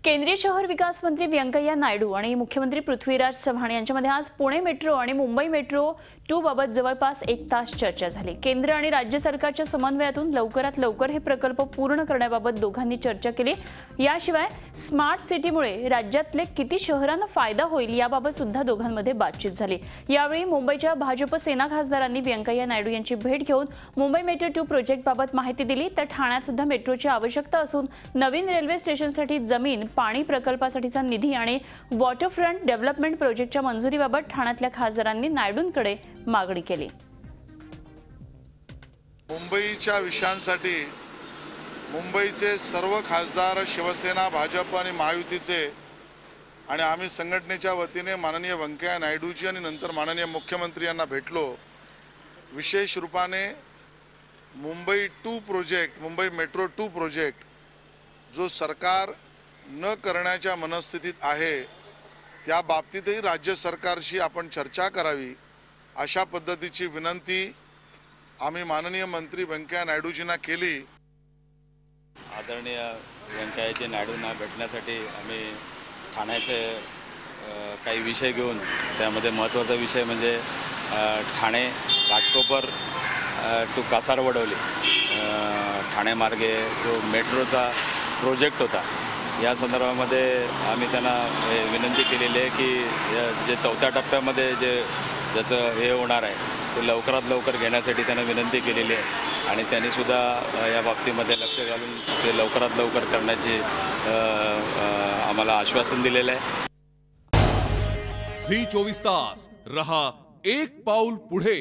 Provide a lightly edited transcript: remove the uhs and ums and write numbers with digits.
केंद्रीय शहर विकास मंत्री व्यंकय्या नायडू आणि मुख्यमंत्री पृथ्वीराज चव्हाण यांच्यामध्ये आज पुणे मेट्रो आणि मुंबई मेट्रो 2 बाबत जवळपास 1 तास चर्चा झाली। केंद्र आणि राज्य सरकारच्या समन्वयातून लवकरात लवकर हे प्रकल्प पूर्ण करण्याबाबत दोघांनी चर्चा केली। याशिवाय स्मार्ट सिटीमुळे राज्यातले किती शहरांना फायदा होईल याबाबत सुद्धा दोघांमध्ये बातचीत झाली। यावेळी मुंबईच्या भाजप सेना खासदारांनी व्यंकय्या नायडू यांची भेट घेऊन मुंबई मेट्रो 2 प्रोजेक्टबाबत माहिती दिली। तर ठाण्यात सुद्धा मेट्रोची आवश्यकता असून नवीन रेल्वे स्टेशनसाठी जमीन, पाणी प्रकल्पासाठीचा निधी आणि वॉटरफ्रंट डेव्हलपमेंट प्रोजेक्टच्या मंजुरीबाबत ठाण्यातल्या खासदारांनी नायडूंकडे मागणी केली। मुंबईच्या विषयांसाठी मुंबईचे सर्व खासदार शिवसेना, भाजप आणि महायुतीचे आणि आम्ही संघटनेच्या वतीने माननीय व्यंकय्या नायडूजी आणि नंतर माननीय मुख्यमंत्री यांना भेटलो। विशेष रूपाने Mumbai 2 project, Mumbai metro 2 project जो सरकार न करण्याच्या मनस्थितीत आहे त्या बाबतीतही राज्य सरकारशी आपण चर्चा करावी अशा पद्धतीची विनंती आम्ही माननीय मंत्री व्यंकय्या नायडूजींना केली। आदरणीय व्यंकय्याजी नायडूंना भेटण्यासाठी आम्ही ठाण्याचे काही विषय घेऊन त्यामध्ये महत्त्वाचा विषय म्हणजे ठाणे घाटकोपर टू कासारवडवली ठाणे मार्गे जो मेट्रोचा प्रोजेक्ट होता या संदर्भामध्ये आम्ही त्यांना विनंती केलेली आहे की जे 4थ्या टप्प्यामध्ये ज्याचं हे होणार आहे ते लवकरात लवकर घेण्यासाठी त्यांना विनंती केलेली आहे आणि त्यांनी सुद्धा या बाबतीमध्ये लक्ष घालून ते लवकरात लवकर करण्याची आम्हाला आश्वासन दिलेलं आहे। झी 24 तास रहा एक पाऊल पुढे।